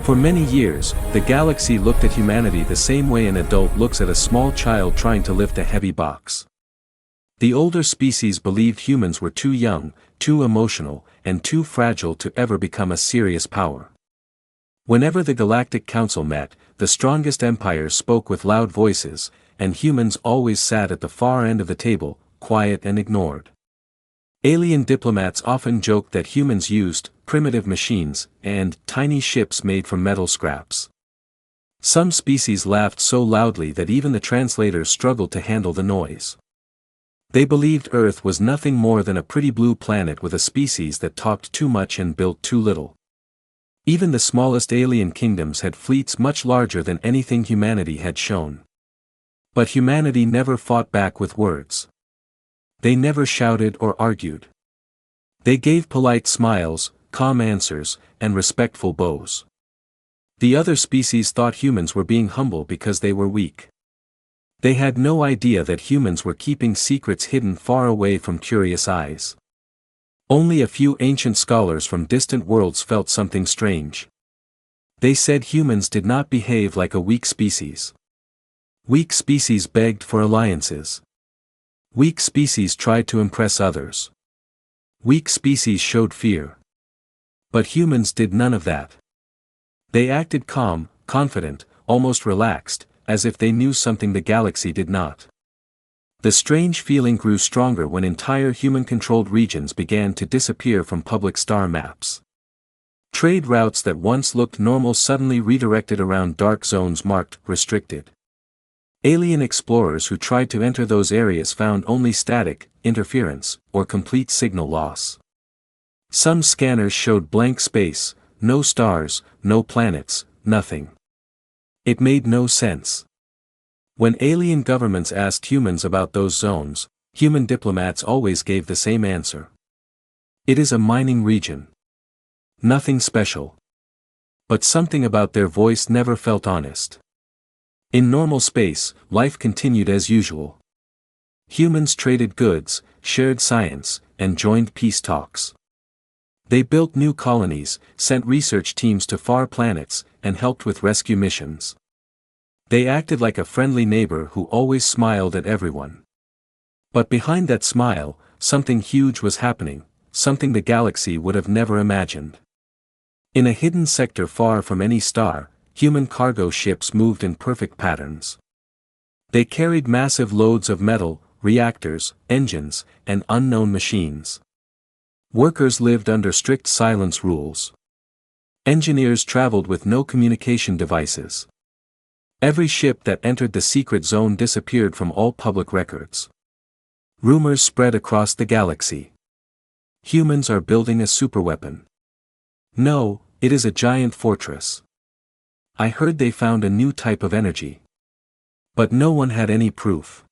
For many years, the galaxy looked at humanity the same way an adult looks at a small child trying to lift a heavy box. The older species believed humans were too young, too emotional, and too fragile to ever become a serious power. Whenever the Galactic Council met, the strongest empires spoke with loud voices, and humans always sat at the far end of the table, quiet and ignored. Alien diplomats often joked that humans used primitive machines and tiny ships made from metal scraps. Some species laughed so loudly that even the translators struggled to handle the noise. They believed Earth was nothing more than a pretty blue planet with a species that talked too much and built too little. Even the smallest alien kingdoms had fleets much larger than anything humanity had shown. But humanity never fought back with words. They never shouted or argued. They gave polite smiles, calm answers, and respectful bows. The other species thought humans were being humble because they were weak. They had no idea that humans were keeping secrets hidden far away from curious eyes. Only a few ancient scholars from distant worlds felt something strange. They said humans did not behave like a weak species. Weak species begged for alliances. Weak species tried to impress others. Weak species showed fear. But humans did none of that. They acted calm, confident, almost relaxed, as if they knew something the galaxy did not. The strange feeling grew stronger when entire human-controlled regions began to disappear from public star maps. Trade routes that once looked normal suddenly redirected around dark zones marked restricted. Alien explorers who tried to enter those areas found only static, interference, or complete signal loss. Some scanners showed blank space, no stars, no planets, nothing. It made no sense. When alien governments asked humans about those zones, human diplomats always gave the same answer. It is a mining region. Nothing special. But something about their voice never felt honest. In normal space, life continued as usual. Humans traded goods, shared science, and joined peace talks. They built new colonies, sent research teams to far planets, and helped with rescue missions. They acted like a friendly neighbor who always smiled at everyone. But behind that smile, something huge was happening, something the galaxy would have never imagined. In a hidden sector far from any star, human cargo ships moved in perfect patterns. They carried massive loads of metal, reactors, engines, and unknown machines. Workers lived under strict silence rules. Engineers traveled with no communication devices. Every ship that entered the secret zone disappeared from all public records. Rumors spread across the galaxy. Humans are building a superweapon. No, it is a giant fortress. I heard they found a new type of energy. But no one had any proof.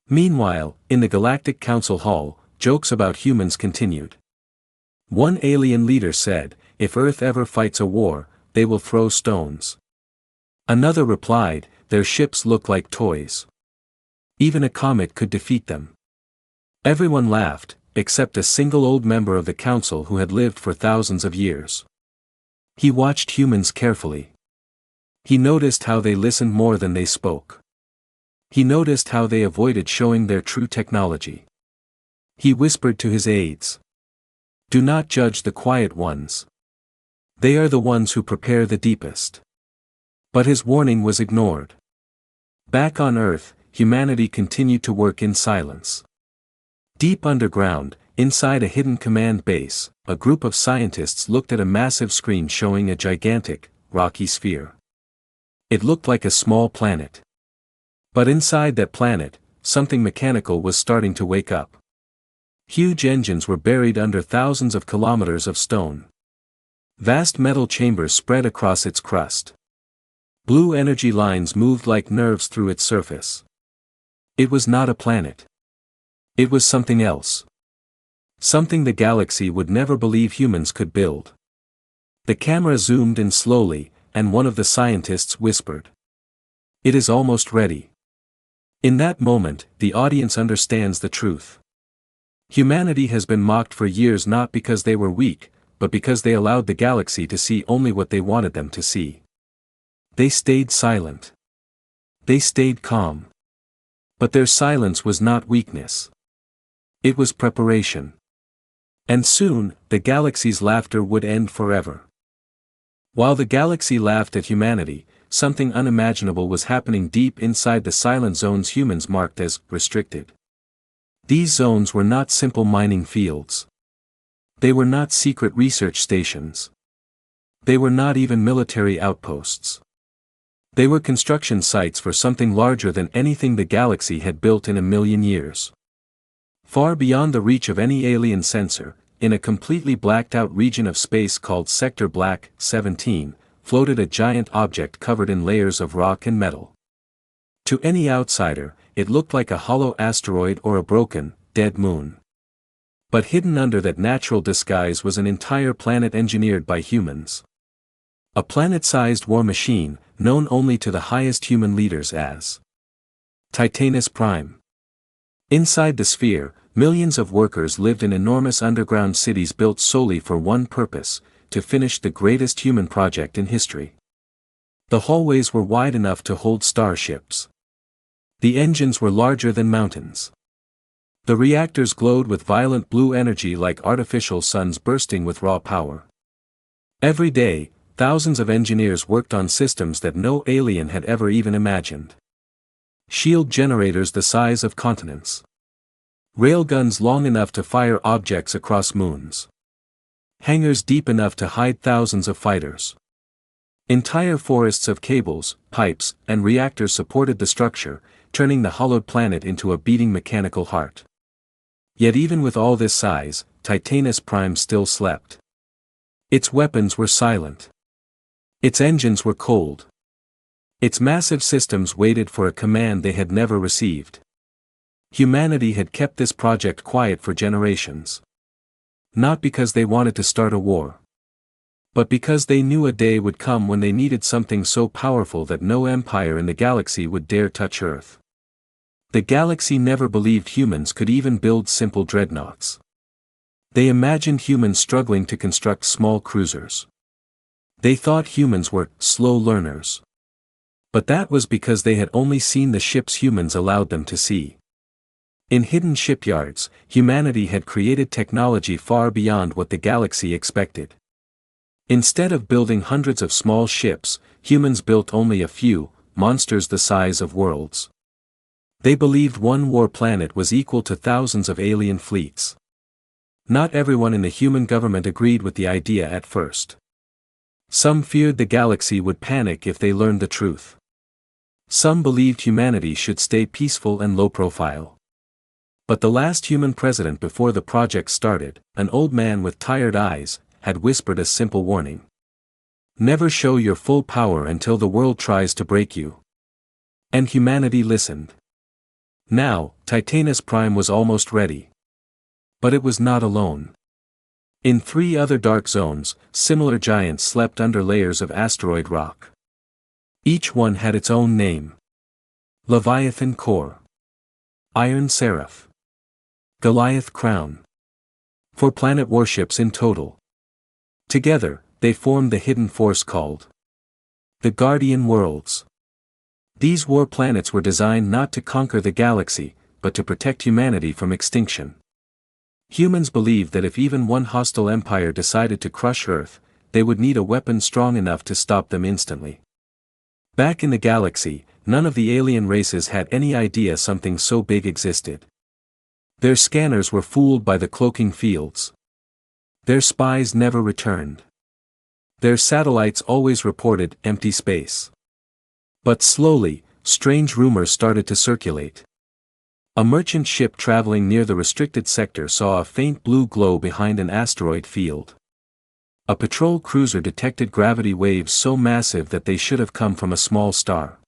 Meanwhile, in the Galactic Council Hall, jokes about humans continued. One alien leader said, "If Earth ever fights a war, they will throw stones." Another replied, "Their ships look like toys. Even a comet could defeat them." Everyone laughed, except a single old member of the council who had lived for thousands of years. He watched humans carefully. He noticed how they listened more than they spoke. He noticed how they avoided showing their true technology. He whispered to his aides, "Do not judge the quiet ones. They are the ones who prepare the deepest." But his warning was ignored. Back on Earth, humanity continued to work in silence. Deep underground, inside a hidden command base, a group of scientists looked at a massive screen showing a gigantic, rocky sphere. It looked like a small planet. But inside that planet, something mechanical was starting to wake up. Huge engines were buried under thousands of kilometers of stone. Vast metal chambers spread across its crust. Blue energy lines moved like nerves through its surface. It was not a planet. It was something else. Something the galaxy would never believe humans could build. The camera zoomed in slowly, and one of the scientists whispered, "It is almost ready." In that moment, the audience understands the truth. Humanity has been mocked for years not because they were weak, but because they allowed the galaxy to see only what they wanted them to see. They stayed silent. They stayed calm. But their silence was not weakness. It was preparation. And soon, the galaxy's laughter would end forever. While the galaxy laughed at humanity, something unimaginable was happening deep inside the silent zones humans marked as restricted. These zones were not simple mining fields. They were not secret research stations. They were not even military outposts. They were construction sites for something larger than anything the galaxy had built in a million years. Far beyond the reach of any alien sensor, in a completely blacked-out region of space called Sector Black 17, floated a giant object covered in layers of rock and metal. To any outsider, it looked like a hollow asteroid or a broken, dead moon. But hidden under that natural disguise was an entire planet engineered by humans. A planet-sized war machine, known only to the highest human leaders as Titanis Prime. Inside the sphere, millions of workers lived in enormous underground cities built solely for one purpose: to finish the greatest human project in history. The hallways were wide enough to hold starships. The engines were larger than mountains. The reactors glowed with violent blue energy like artificial suns bursting with raw power. Every day, thousands of engineers worked on systems that no alien had ever even imagined. Shield generators the size of continents. Railguns long enough to fire objects across moons. Hangars deep enough to hide thousands of fighters. Entire forests of cables, pipes, and reactors supported the structure, turning the hollowed planet into a beating mechanical heart. Yet even with all this size, Titanis Prime still slept. Its weapons were silent. Its engines were cold. Its massive systems waited for a command they had never received. Humanity had kept this project quiet for generations. Not because they wanted to start a war, but because they knew a day would come when they needed something so powerful that no empire in the galaxy would dare touch Earth. The galaxy never believed humans could even build simple dreadnoughts. They imagined humans struggling to construct small cruisers. They thought humans were slow learners. But that was because they had only seen the ships humans allowed them to see. In hidden shipyards, humanity had created technology far beyond what the galaxy expected. Instead of building hundreds of small ships, humans built only a few, monsters the size of worlds. They believed one war planet was equal to thousands of alien fleets. Not everyone in the human government agreed with the idea at first. Some feared the galaxy would panic if they learned the truth. Some believed humanity should stay peaceful and low profile. But the last human president before the project started, an old man with tired eyes, had whispered a simple warning. Never show your full power until the world tries to break you. And humanity listened. Now, Titanis Prime was almost ready. But it was not alone. In 3 other dark zones, similar giants slept under layers of asteroid rock. Each one had its own name. Leviathan Core. Iron Seraph. Goliath Crown. 4 planet warships in total. Together, they formed the hidden force called the Guardian Worlds. These war planets were designed not to conquer the galaxy, but to protect humanity from extinction. Humans believed that if even one hostile empire decided to crush Earth, they would need a weapon strong enough to stop them instantly. Back in the galaxy, none of the alien races had any idea something so big existed. Their scanners were fooled by the cloaking fields. Their spies never returned. Their satellites always reported empty space. But slowly, strange rumors started to circulate. A merchant ship traveling near the restricted sector saw a faint blue glow behind an asteroid field. A patrol cruiser detected gravity waves so massive that they should have come from a small star.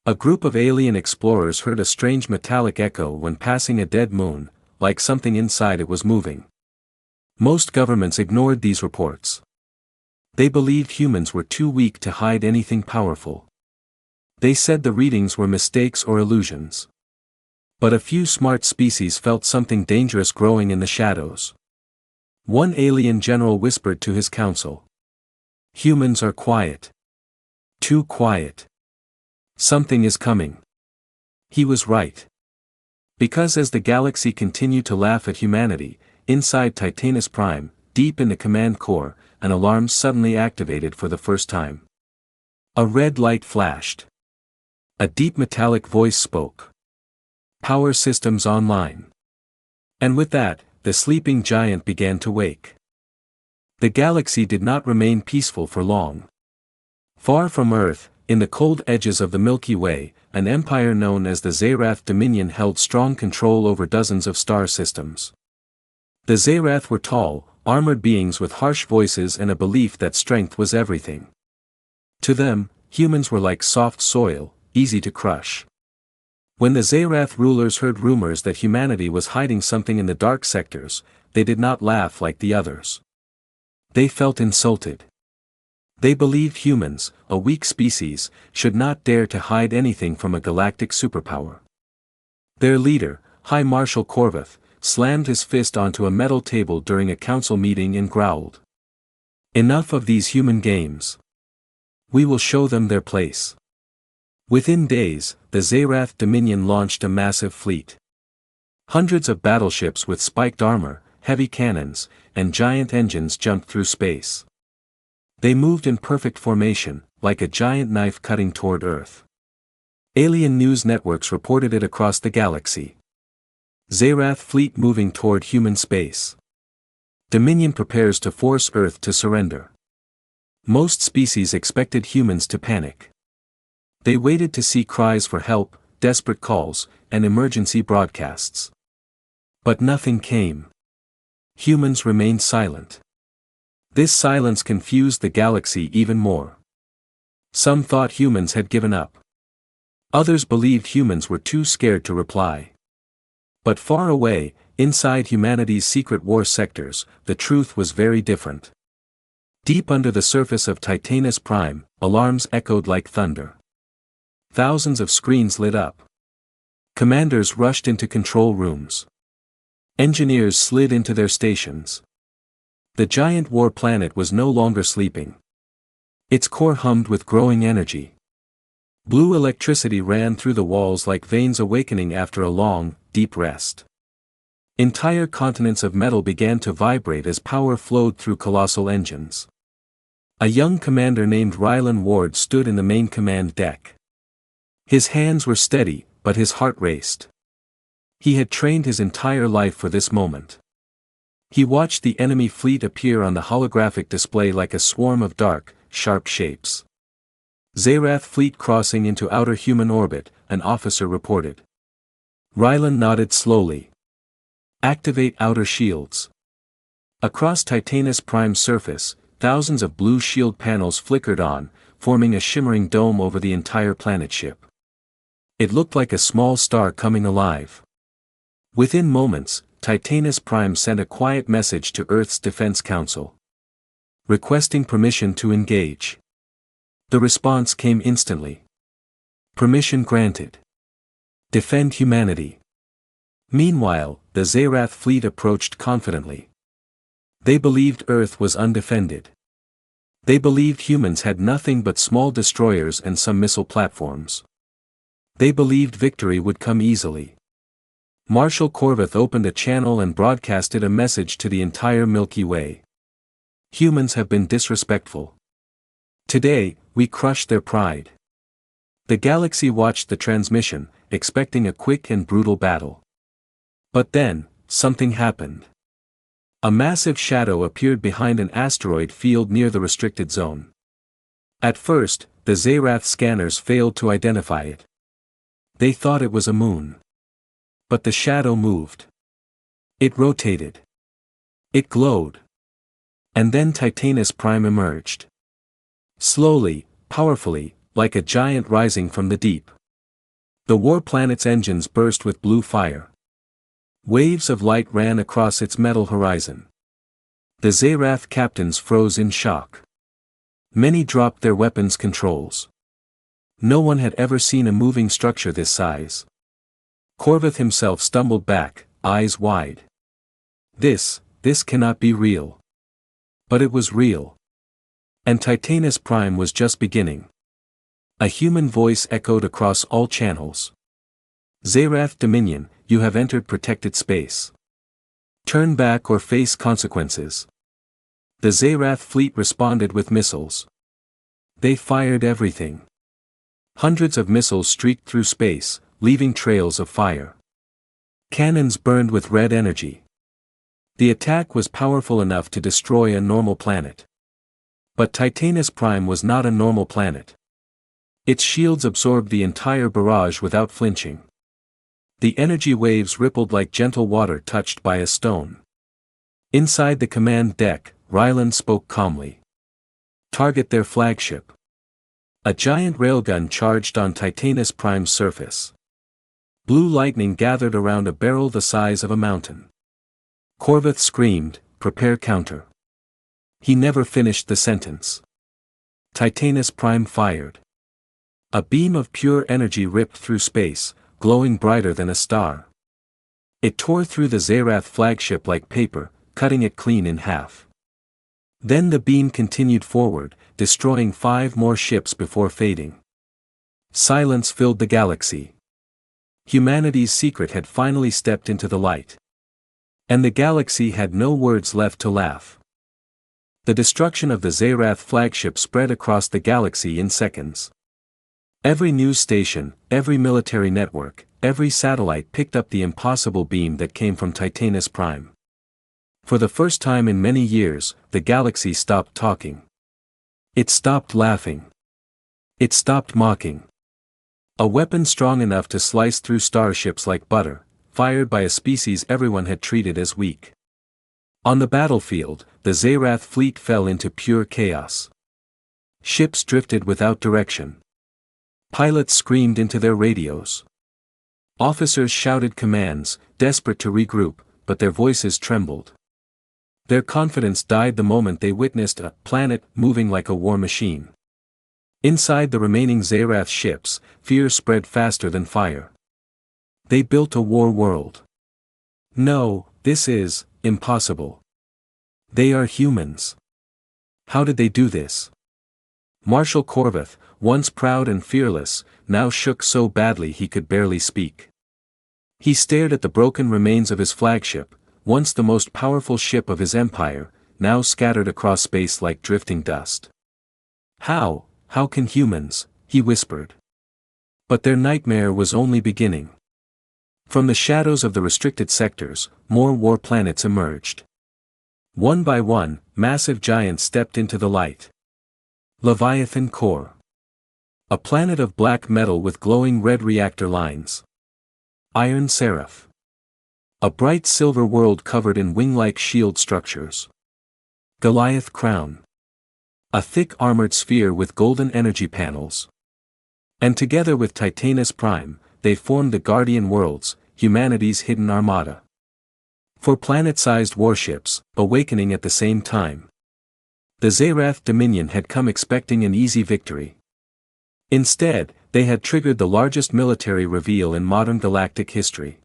A group of alien explorers heard a strange metallic echo when passing a dead moon, like something inside it was moving. Most governments ignored these reports. They believed humans were too weak to hide anything powerful. They said the readings were mistakes or illusions. But a few smart species felt something dangerous growing in the shadows. One alien general whispered to his council. Humans are quiet. Too quiet. Something is coming. He was right. Because as the galaxy continued to laugh at humanity, inside Titanis Prime, deep in the command core, an alarm suddenly activated for the first time. A red light flashed. A deep metallic voice spoke. Power systems online. And with that, the sleeping giant began to wake. The galaxy did not remain peaceful for long. Far from Earth, in the cold edges of the Milky Way, an empire known as the Zerath Dominion held strong control over dozens of star systems. The Zerath were tall, armored beings with harsh voices and a belief that strength was everything. To them, humans were like soft soil, easy to crush. When the Zerath rulers heard rumors that humanity was hiding something in the dark sectors, they did not laugh like the others. They felt insulted. They believed humans, a weak species, should not dare to hide anything from a galactic superpower. Their leader, High Marshal Corvath, slammed his fist onto a metal table during a council meeting and growled. Enough of these human games. We will show them their place. Within days, the Zerath Dominion launched a massive fleet. Hundreds of battleships with spiked armor, heavy cannons, and giant engines jumped through space. They moved in perfect formation, like a giant knife cutting toward Earth. Alien news networks reported it across the galaxy. Zerath fleet moving toward human space. Dominion prepares to force Earth to surrender. Most species expected humans to panic. They waited to see cries for help, desperate calls, and emergency broadcasts. But nothing came. Humans remained silent. This silence confused the galaxy even more. Some thought humans had given up. Others believed humans were too scared to reply. But far away, inside humanity's secret war sectors, the truth was very different. Deep under the surface of Titanis Prime, alarms echoed like thunder. Thousands of screens lit up. Commanders rushed into control rooms. Engineers slid into their stations. The giant war planet was no longer sleeping. Its core hummed with growing energy. Blue electricity ran through the walls like veins awakening after a long, deep rest. Entire continents of metal began to vibrate as power flowed through colossal engines. A young commander named Rylan Ward stood in the main command deck. His hands were steady, but his heart raced. He had trained his entire life for this moment. He watched the enemy fleet appear on the holographic display like a swarm of dark, sharp shapes. Zerath fleet crossing into outer human orbit, an officer reported. Rylan nodded slowly. Activate outer shields. Across Titanis Prime's surface, thousands of blue shield panels flickered on, forming a shimmering dome over the entire planet ship. It looked like a small star coming alive. Within moments, Titanis Prime sent a quiet message to Earth's Defense Council. Requesting permission to engage. The response came instantly. Permission granted. Defend humanity. Meanwhile, the Zerath fleet approached confidently. They believed Earth was undefended. They believed humans had nothing but small destroyers and some missile platforms. They believed victory would come easily. Marshal Corvath opened a channel and broadcasted a message to the entire Milky Way. Humans have been disrespectful. Today, we crush their pride. The galaxy watched the transmission, expecting a quick and brutal battle. But then, something happened. A massive shadow appeared behind an asteroid field near the restricted zone. At first, the Zerath scanners failed to identify it. They thought it was a moon. But the shadow moved. It rotated. It glowed. And then Titanis Prime emerged. Slowly, powerfully, like a giant rising from the deep. The war planet's engines burst with blue fire. Waves of light ran across its metal horizon. The Zerath captains froze in shock. Many dropped their weapons controls. No one had ever seen a moving structure this size. Corvath himself stumbled back, eyes wide. This this cannot be real. But it was real. And Titanis Prime was just beginning. A human voice echoed across all channels. Zerath Dominion, you have entered protected space. Turn back or face consequences. The Zerath fleet responded with missiles. They fired everything. Hundreds of missiles streaked through space, leaving trails of fire. Cannons burned with red energy. The attack was powerful enough to destroy a normal planet. But Titanis Prime was not a normal planet. Its shields absorbed the entire barrage without flinching. The energy waves rippled like gentle water touched by a stone. Inside the command deck, Ryland spoke calmly. Target their flagship. A giant railgun charged on Titanis Prime's surface. Blue lightning gathered around a barrel the size of a mountain. Corvith screamed, prepare counter. He never finished the sentence. Titanis Prime fired. A beam of pure energy ripped through space, glowing brighter than a star. It tore through the Zerath flagship like paper, cutting it clean in half. Then the beam continued forward, destroying 5 more ships before fading. Silence filled the galaxy. Humanity's secret had finally stepped into the light. And the galaxy had no words left to laugh. The destruction of the Zerath flagship spread across the galaxy in seconds. Every news station, every military network, every satellite picked up the impossible beam that came from Titanis Prime. For the first time in many years, the galaxy stopped talking. It stopped laughing. It stopped mocking. A weapon strong enough to slice through starships like butter, fired by a species everyone had treated as weak. On the battlefield, the Zerath fleet fell into pure chaos. Ships drifted without direction. Pilots screamed into their radios. Officers shouted commands, desperate to regroup, but their voices trembled. Their confidence died the moment they witnessed a planet moving like a war machine. Inside the remaining Zerath ships, fear spread faster than fire. They built a war world. No, this is impossible. They are humans. How did they do this? Marshal Corvith, once proud and fearless, now shook so badly he could barely speak. He stared at the broken remains of his flagship, once the most powerful ship of his empire, now scattered across space like drifting dust. How can humans, he whispered. But their nightmare was only beginning. From the shadows of the restricted sectors, more war planets emerged. One by one, massive giants stepped into the light. Leviathan Core. A planet of black metal with glowing red reactor lines. Iron Seraph. A bright silver world covered in wing-like shield structures. Goliath Crown. A thick armored sphere with golden energy panels. And together with Titanis Prime, they formed the Guardian Worlds, humanity's hidden armada. 4 planet-sized warships, awakening at the same time. The Zerath Dominion had come expecting an easy victory. Instead, they had triggered the largest military reveal in modern galactic history.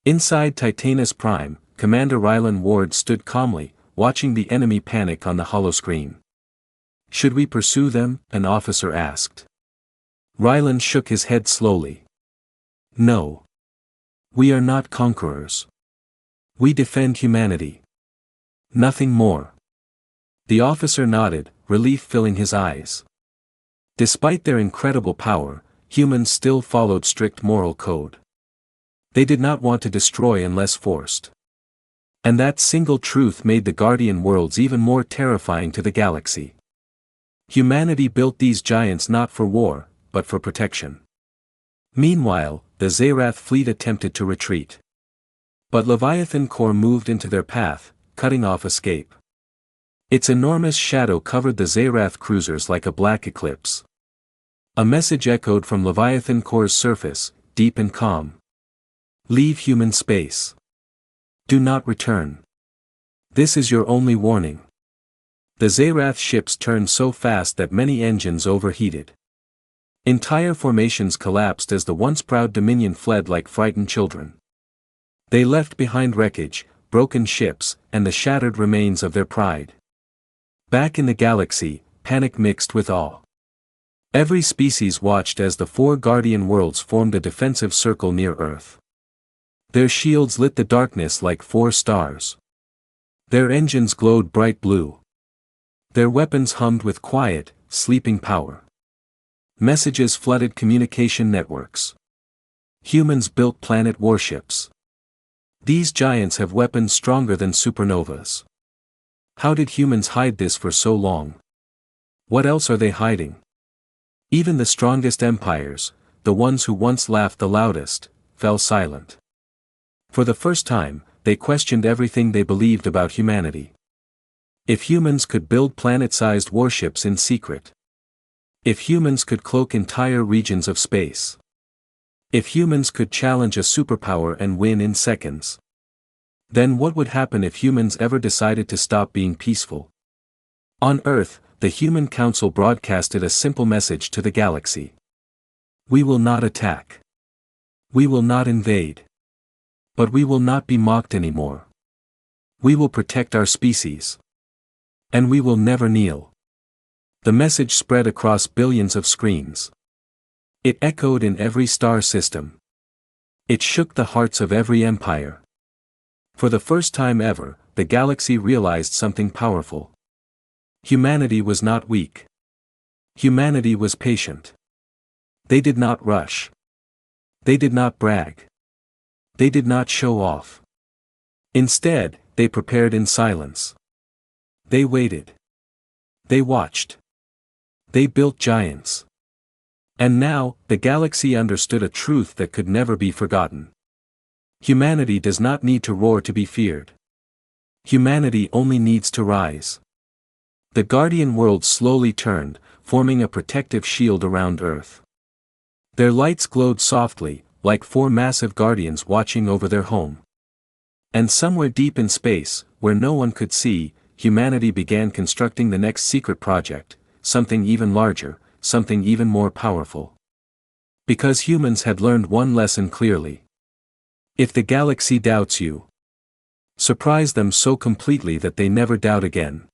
Inside Titanis Prime, Commander Ryland Ward stood calmly, watching the enemy panic on the holoscreen. Should we pursue them? An officer asked. Ryland shook his head slowly. No. We are not conquerors. We defend humanity. Nothing more. The officer nodded, relief filling his eyes. Despite their incredible power, humans still followed strict moral code. They did not want to destroy unless forced. And that single truth made the Guardian Worlds even more terrifying to the galaxy. Humanity built these giants not for war, but for protection. Meanwhile, the Zerath fleet attempted to retreat. But Leviathan Core moved into their path, cutting off escape. Its enormous shadow covered the Zerath cruisers like a black eclipse. A message echoed from Leviathan Core's surface, deep and calm. Leave human space. Do not return. This is your only warning. The Zerath ships turned so fast that many engines overheated. Entire formations collapsed as the once proud Dominion fled like frightened children. They left behind wreckage, broken ships, and the shattered remains of their pride. Back in the galaxy, panic mixed with awe. Every species watched as the 4 guardian worlds formed a defensive circle near Earth. Their shields lit the darkness like 4 stars. Their engines glowed bright blue. Their weapons hummed with quiet, sleeping power. Messages flooded communication networks. Humans built planet warships. These giants have weapons stronger than supernovas. How did humans hide this for so long? What else are they hiding? Even the strongest empires, the ones who once laughed the loudest, fell silent. For the first time, they questioned everything they believed about humanity. If humans could build planet-sized warships in secret. If humans could cloak entire regions of space. If humans could challenge a superpower and win in seconds. Then what would happen if humans ever decided to stop being peaceful? On Earth, the Human Council broadcasted a simple message to the galaxy. We will not attack. We will not invade. But we will not be mocked anymore. We will protect our species. And we will never kneel. The message spread across billions of screens. It echoed in every star system. It shook the hearts of every empire. For the first time ever, the galaxy realized something powerful. Humanity was not weak. Humanity was patient. They did not rush. They did not brag. They did not show off. Instead, they prepared in silence. They waited. They watched. They built giants. And now, the galaxy understood a truth that could never be forgotten. Humanity does not need to roar to be feared. Humanity only needs to rise. The guardian worlds slowly turned, forming a protective shield around Earth. Their lights glowed softly, like 4 massive guardians watching over their home. And somewhere deep in space, where no one could see, humanity began constructing the next secret project, something even larger, something even more powerful. Because humans had learned one lesson clearly. If the galaxy doubts you, surprise them so completely that they never doubt again.